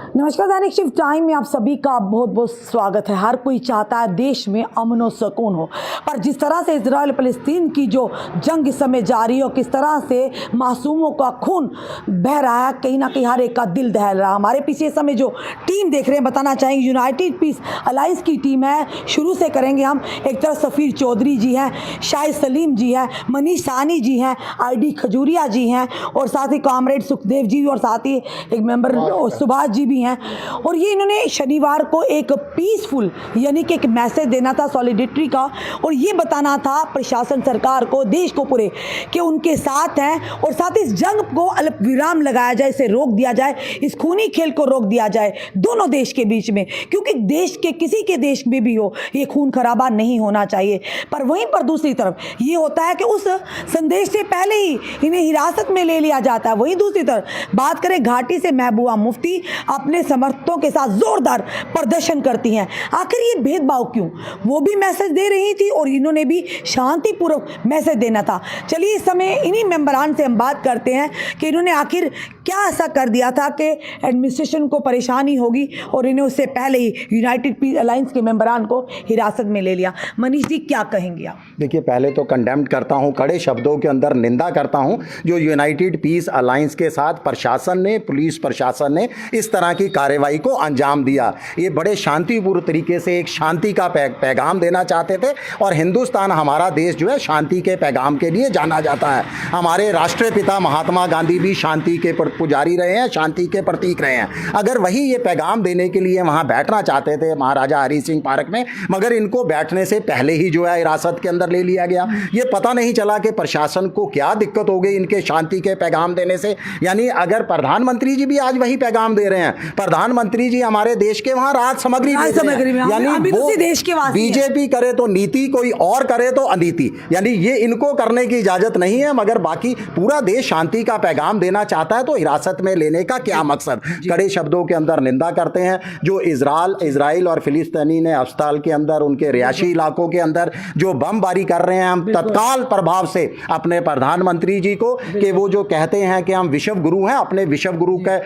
नमस्कार, दैनिक shift time में आप सभी का बहुत बहुत स्वागत है। हर कोई चाहता है देश में अमन और सुकून हो, पर जिस तरह से इजराइल फलस्तीन की जो जंग इस समय जारी हो, किस तरह से मासूमों का खून बह रहा है, कहीं ना कहीं हर एक का दिल दहल रहा है। हमारे पीछे इस समय जो टीम देख रहे हैं, बताना चाहेंगे यूनाइटेड पीस अलायंस की टीम है। शुरू से करेंगे हम। एक तरफ सफ़ीर चौधरी जी हैं, शाहिद सलीम जी हैं, मनीष साहनी जी हैं, आईडी खजूरिया जी हैं, और साथ ही कॉमरेड सुखदेव जी, और साथ ही एक मेंबर सुभाष जी भी हैं। और ये इन्होंने शनिवार को एक पीसफुल यानी कि एक मैसेज देना था सॉलिडेरिटी का, और ये बताना था प्रशासन, सरकार को, देश को पूरे, कि उनके साथ हैं, और साथ ही इस जंग को अल्प विराम लगाया जाए, इसे रोक दिया जाए, इस खूनी खेल को रोक दिया जाए दोनों देश के बीच में, क्योंकि देश के किसी के देश में भी हो ये खून खराबा नहीं होना चाहिए। पर वहीं पर दूसरी तरफ ये होता है कि उस संदेश से पहले ही इन्हें हिरासत में ले लिया जाता है। वहीं दूसरी तरफ बात करें घाटी से, महबूबा मुफ्ती अपने समर्थकों के साथ जोरदार प्रदर्शन करती हैं। आखिर ये भेदभाव क्यों? वो भी मैसेज दे रही थी और इन्होंने भी शांतिपूर्वक मैसेज देना था। चलिए इस समय इन्हीं मेंबरान से हम बात करते हैं कि इन्होंने आखिर क्या ऐसा कर दिया था कि एडमिनिस्ट्रेशन को परेशानी होगी और इन्हें उससे पहले ही यूनाइटेड पीस अलायंस के मेंबरान को हिरासत में ले लिया। मनीष जी, क्या कहेंगे आप? देखिए, पहले तो कंडेम्ड करता हूं, कड़े शब्दों के अंदर निंदा करता हूं जो यूनाइटेड पीस अलायंस के साथ प्रशासन ने, पुलिस प्रशासन ने इस तरह की कार्रवाई को अंजाम दिया। ये बड़े शांतिपूर्ण तरीके से एक शांति का पैगाम देना चाहते थे, और हिंदुस्तान, हमारा देश जो है शांति के पैगाम के लिए जाना जाता है। हमारे राष्ट्रपिता महात्मा गांधी भी शांति के पुजारी रहे हैं, शांति के प्रतीक रहे हैं। अगर वही ये पैगाम देने के लिए वहाँ बैठना चाहते थे महाराजा हरि सिंह पार्क में, मगर इनको बैठने से पहले ही जो है हिरासत के अंदर ले लिया गया। ये पता नहीं चला कि प्रशासन को क्या दिक्कत हो गई इनके शांति के पैगाम देने से। यानी अगर प्रधानमंत्री जी भी आज वही पैगाम दे रहे हैं, प्रधानमंत्री जी हमारे देश के वहाँ राहत सामग्री यानी वो देश के बीजेपी करे तो नीति, कोई और करे तो अनीति, यानी ये इनको करने की इजाजत नहीं है। मगर बाकी पूरा देश शांति का पैगाम देना चाहता है, तो हिरासत में लेने का क्या मकसद? कड़े शब्दों के अंदर निंदा करते हैं। जो इजराइल और फिलिस्तीनी ने अस्पताल के अंदर, उनके रिहायशी इलाकों के अंदर जो बमबारी कर रहे हैं, हम तत्काल प्रभाव से अपने प्रधानमंत्री जी को, कि वो जो कहते हैं कि हम विश्व गुरु हैं, अपने विश्व गुरु के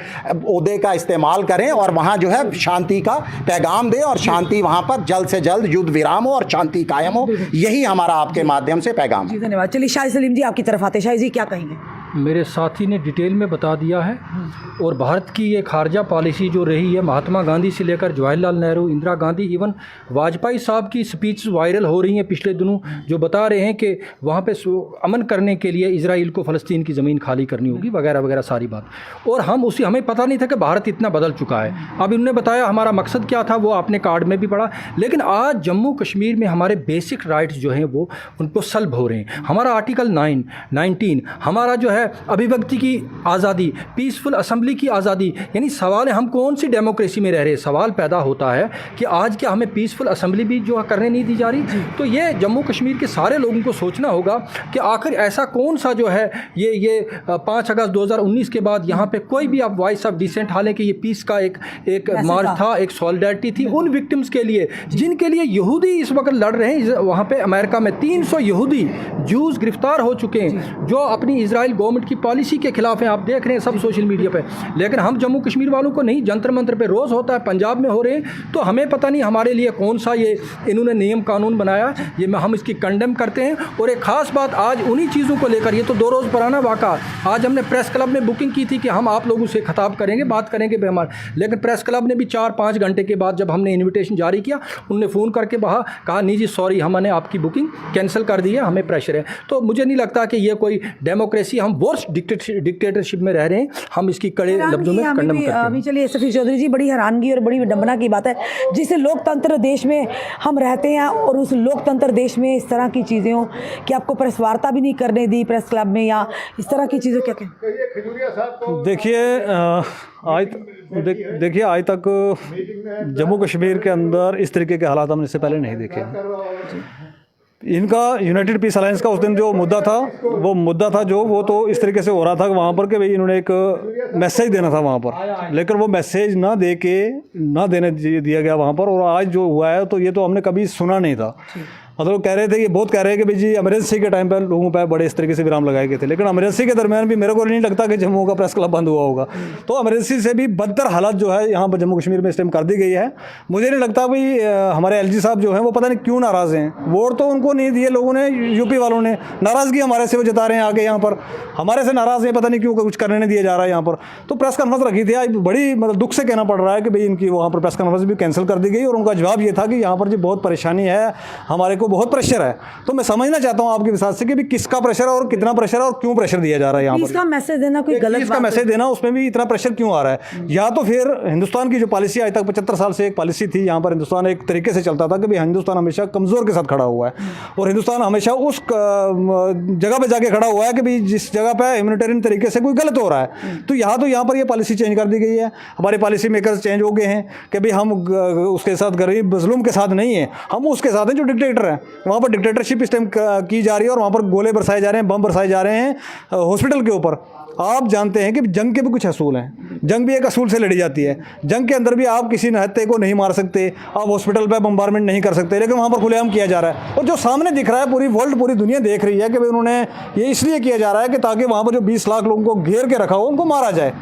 ओहदे का इस्तेमाल करें और वहां जो है शांति का पैगाम दें, और शांति वहां पर जल्द से जल्द युद्ध विराम हो और शांति कायम हो। यही हमारा आपके माध्यम से पैगाम है। धन्यवाद। चलिए शाहिद सलीम जी आपकी तरफ आते। शाहिद जी, क्या कहेंगे? मेरे साथी ने डिटेल में बता दिया है, और भारत की ये खारजा पॉलिसी जो रही है, महात्मा गांधी से लेकर जवाहरलाल नेहरू, इंदिरा गांधी, इवन वाजपेयी साहब की स्पीच वायरल हो रही हैं पिछले दिनों, जो बता रहे हैं कि वहाँ पे अमन करने के लिए इजराइल को फ़लस्तीन की ज़मीन खाली करनी होगी, वगैरह वगैरह सारी बात। और हमें पता नहीं था कि भारत इतना बदल चुका है। अब इन्होंने बताया हमारा मकसद क्या था, वो आपने कार्ड में भी पढ़ा। लेकिन आज जम्मू कश्मीर में हमारे बेसिक राइट्स जो हैं वो उनको सल्ब हो रहे हैं। हमारा आर्टिकल 19 हमारा जो है अभिव्यक्ति की आज़ादी, पीसफुल असेंबली की आज़ादी, यानी सवाल है हम कौन सी डेमोक्रेसी में रह रहे हैं। सवाल पैदा होता है कि आज क्या हमें पीसफुल असेंबली भी जो करने नहीं दी जा रही? तो ये जम्मू कश्मीर के सारे लोगों को सोचना होगा कि आखिर ऐसा कौन सा जो है ये 5 अगस्त 2019 के बाद यहाँ पे कोई भी आप वॉइस ऑफ डिसेंट, हालांकि ये पीस का एक मार्च था, एक सॉलिडेरिटी थी उन विक्टिम्स के लिए जिनके लिए यहूदी इस वक्त लड़ रहे हैं। वहाँ पे अमेरिका में 300 यहूदी जूस गिरफ्तार हो चुके हैं जो अपनी इजराइल गवर्नमेंट की पॉलिसी के खिलाफ हैं। आप देख रहे हैं सब सोशल मीडिया पे। लेकिन हम जम्मू कश्मीर वालों को नहीं, जंतर मंतर पे रोज़ होता है, पंजाब में हो रहे हैं, तो हमें पता नहीं हमारे लिए कौन सा ये इन्होंने नियम कानून बनाया। ये हम इसकी कंडेम करते हैं। और एक ख़ास बात आज उन्हीं चीज़ों को लेकर, ये तो 2 रोज़ पुराना वाक़ा, आज हमने प्रेस क्लब में बुकिंग की थी कि हम आप लोगों से खिताब करेंगे, बात करेंगे बेहमार। लेकिन प्रेस क्लब ने भी 4-5 घंटे के बाद जब हमने इन्विटेशन जारी किया, उनने फ़ोन करके कहा नहीं जी सॉरी, हमने आपकी बुकिंग कैंसिल कर दी है, हमें प्रेशर है। तो मुझे नहीं लगता कि ये कोई डेमोक्रेसी, हम वर्स्ट डिक्टेटरशिप में रह रहे हैं। हम इसकी कड़े लफ्ज़ों में कंडेम करते हैं। अभी चलिए सफ़ीर चौधरी जी, बड़ी हैरानगी और बड़ी विडंबना की बात है, जिस लोकतंत्र देश में हम रहते हैं और उस लोकतंत्र देश में इस तरह की चीज़ें हो कि आपको प्रेस वार्ता भी नहीं करने दी प्रेस क्लब में, या इस तरह की चीज़ें क्या कहें? देखिए आज तक जम्मू कश्मीर के अंदर इस तरीके के हालात हमने इससे पहले नहीं देखे हैं। इनका यूनाइटेड पीस अलायंस का उस दिन जो मुद्दा था, वो तो इस तरीके से हो रहा था कि वहाँ पर कि भाई इन्होंने एक मैसेज देना था वहाँ पर, लेकिन वो मैसेज ना देने दिया गया वहाँ पर। और आज जो हुआ है तो ये तो हमने कभी सुना नहीं था। मतलब कह रहे थे कि बहुत कह रहे हैं कि भाई जी इमरजेंसी के टाइम पर लोगों पर बड़े इस तरीके से विराम लगाए गए थे, लेकिन इमरजेंसी के दरमियान भी मेरे को नहीं लगता कि जम्मू का प्रेस क्लब बंद हुआ होगा। तो इमरजेंसी से भी बदतर हालत जो है यहाँ पर जम्मू कश्मीर में इस टाइम कर दी गई है। मुझे नहीं लगता भाई हमारे एलजी साहब जो हैं वो पता नहीं क्यों नाराज़ हैं। वोट तो उनको नहीं दिए लोगों ने, यूपी वालों ने, नाराज़गी हमारे से वो जता रहे हैं आगे यहाँ पर, हमारे से नाराज़ हैं, पता नहीं क्यों कुछ करने नहीं दिया जा रहा है यहाँ पर। तो प्रेस कॉन्फ्रेंस रखी थी, आज बड़ी मतलब दुख से कहना पड़ रहा है कि भाई इनकी वहाँ पर प्रेस कॉन्फ्रेंस भी कैंसिल कर दी गई और उनका जवाब ये था कि यहाँ पर जी बहुत परेशानी है, हमारे को बहुत प्रेशर है। तो मैं समझना चाहता हूँ आपके विश्वास से कि भी किसका प्रेशर है और कितना प्रेशर है और क्यों प्रेशर दिया जा रहा है यहाँ पर। इसका मैसेज देना कोई गलत इसका मैसेज देना, उसमें भी इतना प्रेशर क्यों आ रहा है? या तो फिर हिंदुस्तान की जो पॉलिसी आज तक 75 साल से एक पॉलिसी थी यहाँ पर, हिंदुस्तान एक तरीके से चलता था कि भाई हिंदुस्तान हमेशा कमज़ोर के साथ खड़ा हुआ है और हिंदुस्तान हमेशा उस जगह पे जाके खड़ा हुआ है कि भाई जिस जगह पे ह्यूमैनिटेरियन तरीके से कोई गलत हो रहा है। तो यहाँ पर ये पॉलिसी चेंज कर दी गई है, हमारे पॉलिसी मेकर्स चेंज हो गए हैं कि भाई हम उसके साथ गरीब मजलूम के साथ नहीं है, हम उसके साथ हैं जो डिक्टेटर है। वहाँ पर डिक्टेटरशिप इस टाइम की जा रही है और वहाँ पर गोले बरसाए जा रहे हैं, बम बरसाए जा रहे हैं हॉस्पिटल के ऊपर। आप जानते हैं कि जंग के भी कुछ असूल हैं, जंग भी एक असूल से लड़ी जाती है। जंग के अंदर भी आप किसी निहत्थे को नहीं मार सकते, आप हॉस्पिटल पे बम्बारमेंट नहीं कर सकते, लेकिन वहाँ पर खुलेआम किया जा रहा है। और जो सामने दिख रहा है, पूरी वर्ल्ड, पूरी दुनिया देख रही है कि भाई उन्होंने ये इसलिए किया जा रहा है कि ताकि वहाँ पर जो 20 लाख लोगों को घेर के रखा हो उनको मारा जाए।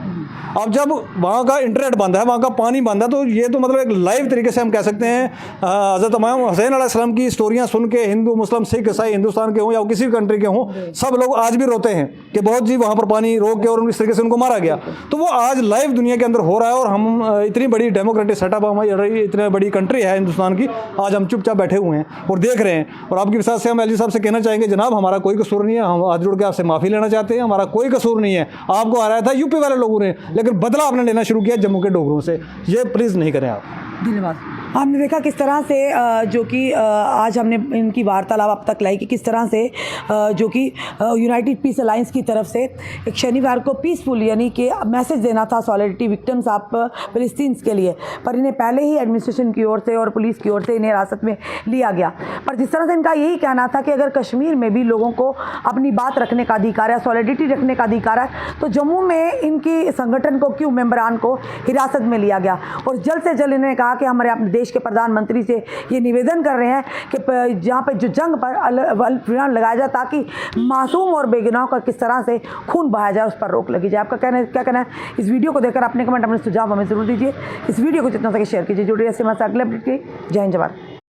अब जब वहाँ का इंटरनेट बंद है, वहाँ का पानी बंद है, तो ये तो मतलब एक लाइव तरीके से हम कह सकते हैं हज़रत इमाम हुसैन अलैहिस्सलाम की स्टोरियाँ सुन के हिंदू मुस्लिम सिख ईसाई हिंदुस्तान के हों या किसी भी कंट्री के हों, सब लोग आज भी रोते हैं कि बहुत जी वहाँ पर पानी रोक के और इस तरीके से उनको मारा गया। तो वो आज लाइव दुनिया के अंदर हो रहा है और हम इतनी बड़ी डेमोक्रेटिक सेटअप हमारी इतनी बड़ी कंट्री है हिंदुस्तान की, आज हम चुपचाप बैठे हुए हैं और देख रहे हैं। और आपके विश्वास से हम एलजी साहब से कहना चाहेंगे, जनाब हमारा कोई कसूर नहीं है, हम हाथ जोड़ के आपसे माफ़ी लेना चाहते हैं, हमारा कोई कसूर नहीं है। आपको हराया था यूपी वाले लोगों ने, लेकिन बदला आपने लेना शुरू किया जम्मू के डोगरों से, ये प्लीज़ नहीं करें आप। धन्यवाद। हमने देखा किस तरह से जो कि आज हमने इनकी वार्तालाप अब तक लाई कि किस तरह से जो कि यूनाइटेड पीस अलायंस की तरफ से एक शनिवार को पीसफुल यानी कि मैसेज देना था सॉलिडरिटी विक्टिम्स ऑफ फिलिस्तीन के लिए, पर इन्हें पहले ही एडमिनिस्ट्रेशन की ओर से और पुलिस की ओर से इन्हें हिरासत में लिया गया। पर जिस तरह से इनका यही कहना था कि अगर कश्मीर में भी लोगों को अपनी बात रखने का अधिकार है, सॉलिडरिटी रखने का अधिकार है, तो जम्मू में इनकी संगठन को क्यों मेंबरान को हिरासत में लिया गया। और जल्द से जल्द इन्होंने कहा कि हमारे अपने देश के प्रधानमंत्री से ये निवेदन कर रहे हैं कि जहाँ पर जो जंग पर विराम लगाया जाए ताकि मासूम और बेगुनाह का किस तरह से खून बहाया जाए, उस पर रोक लगी जाए। आपका क्या कहना है? इस वीडियो को देखकर अपने कमेंट अपने सुझाव हमें जरूर दीजिए। इस वीडियो को जितना सके शेयर कीजिए। जुड़िए ऐसे मैं अगले अपडेट की। जय हिंद जवान।